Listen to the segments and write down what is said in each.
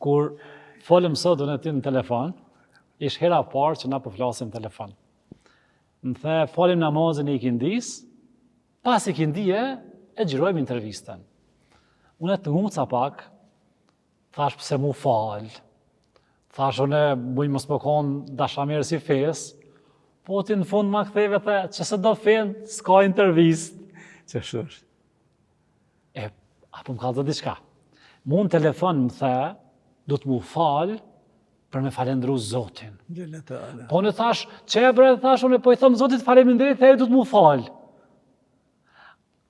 Kur folëm sot unë e ty në telefon, ish hera parë që na po flasim në telefon. Më the, falim namazin e ikindis, pas ikindije e gjirojmë intervistën. Unë e të nguca pak, thash pse mu falë, thash unë buj mos më konë dashamirë si fes, po ti në fund ma ktheve the, që se do fenë, s'ka intervist. Që është? Apo më ka dhe diçka. Mu në telefon më the, du të mu falë për me falendru Zotin. Po në thash, që e bre, thash, unë po i thëmë Zotit faleminderit, e du të mu falë.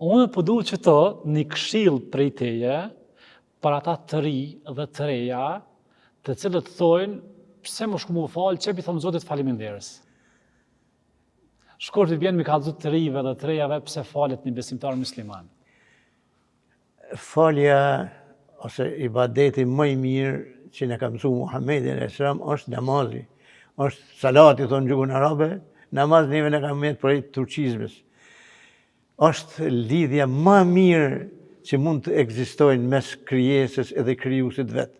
Unë po du që të një këshill prej teje, për ata të ri dhe të reja, të cilët thojnë, pse më shku mu falë, që i thëmë Zotit faleminderës. Shkurt i bjenë mi ka dhut të rive dhe të rejave, pse falet një besimtar musliman. Falja, ose ibadeti më i mirë që ne ka mësu Muhammedi a.s. është namazi. është salati, thonë gjuhën arabe, namaz neve ne ka mëjet për e turqizmes. është lidhja më mirë që mund të ekzistojnë mes krijesës edhe krijuesit vetë.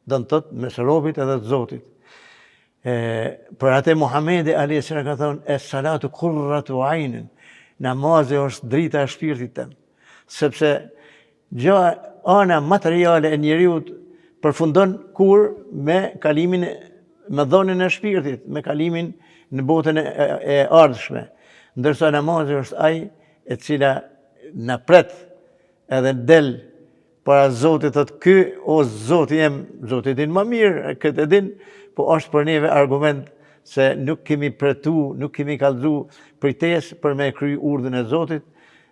Do të thotë mes robit edhe të Zotit. Për atë Muhammedi a.s. ka thonë, e salatu qurratu ajnin, namazi është drita e shpirtit tem. Sepse ana materiale e njeriut përfundon kur me kalimin, me dhonën e shpirtit, me kalimin në botën e ardhshme. Ndërsa namazi është ai e cila na pret edhe del para Zotit, thotë ky o Zoti jem, Zoti din më mirë, këtë e din, po është për neve argument se nuk kemi pretu, nuk kemi kallëzu pritesë për me kry urdhën e Zotit,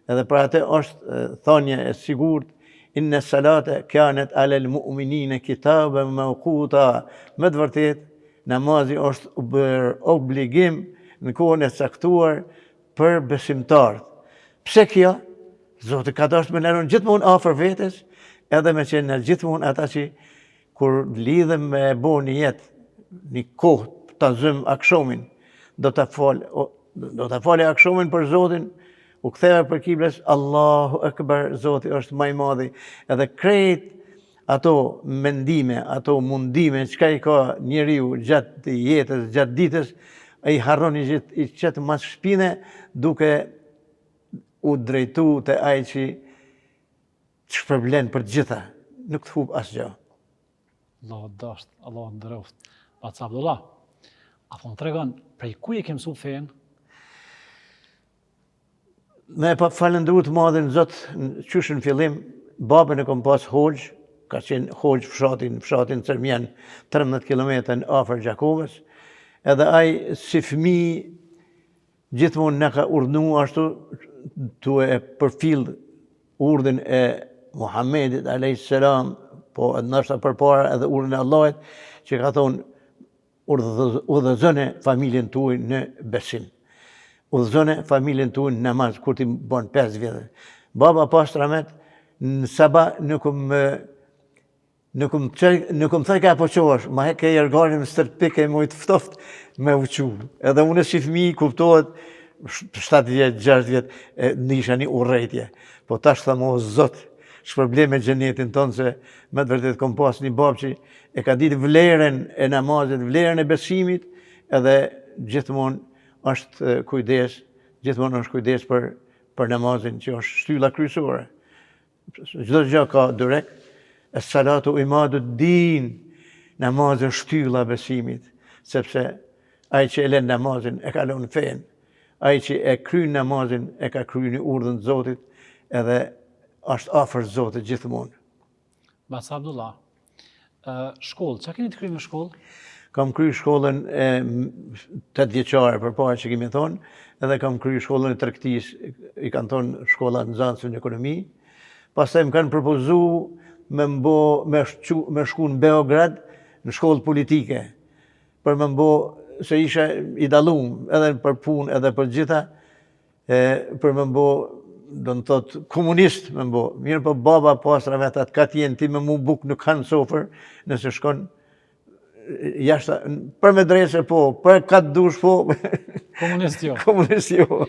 edhe për atë është thonje e sigurt, inna salate kanat alal mu'minina kitaban mawquta. Me të vërtet, namazi është bërë obligim në kohën e caktuar për besimtarët. Pse kjo? Zoti ka dashur me lënon gjithmonë afër vetes, edhe me qenë në gjithmonë ata që kur lidhem me bo një jetë, një kohë ta zëm akshomin, do ta falë akshomin për Zotin, u ktheva për kibles, Allahu Akbar, Zoti është më i madhi, edhe krejt ato mendime, ato mundime, çka i ka njeriu gjatë jetës, gjatë ditës, ai harron i qetë mas shpine, duke u drejtu të ai që shpërblen për gjitha, nuk të hub asgjë. Allahu dasht, Allahu ndëroft. Bac Abdullah, apo më tregon, prej ku e ke mësu fen? Me pa falendru të madhin Zot, qysh në fillim, babën e kom pas hoxh, ka qenë hoxh fshatin Cërmjan, 13 km afër Gjakovës, edhe ai si fëmijë gjithmonë na ka urdhnu ashtu tu e përfill urdhën e Muhammedit a.s. po ndoshta përpara edhe urdhën e Allahit, që ka thonë udhëzone familjen tuaj në besim. Udhëzone familjen tuaj në namaz, kur ti bën 5 vjetë. Baba pas rahmet, në sabah nuk më thaj ka po qosh, ma he ke jërgarin më stërpike më i të ftoft me uqu. Edhe unë si fëmijë kuptohet 7 vjetë, 6 vjetë, nisha një urrejtje. Po tash thëmë o Zot, shpërblej me xhenetin tonë, se me të vërtet kom pas një babë që e ka ditë vlerën e namazit, vlerën e besimit, edhe gjithmonë është kujdes për namazin që është shtylla kryesore. Çdo gjë ka dyrek, es-salatu imadu'd-din, namazi është shtylla e besimit, sepse ai që e lën namazin e ka lënë fen, ai që e kryen namazin e ka kryer urdhën e Zotit, edhe është afër Zotit gjithmonë. Bac Abdullah, shkollë, çka keni të kryer në shkollë? Kam kryer shkollën 8 vjeçare përpara që kemi thonë, edhe kam kryer shkollën e tregtisë, i kanë thonë shkolla e nxënësve në ekonomi. Pastaj më kanë propozu me shku në Beograd në shkollë politike, për me se isha i dallum edhe për punë edhe për gjitha, për me do në thotë komunist me mirë po baba pasra vetat, ka t'jen ti me mu buk nuk kanë sofër, nëse shkon jashtë, për medrese po, për katë dush po. Komunist jo. Komunist jo.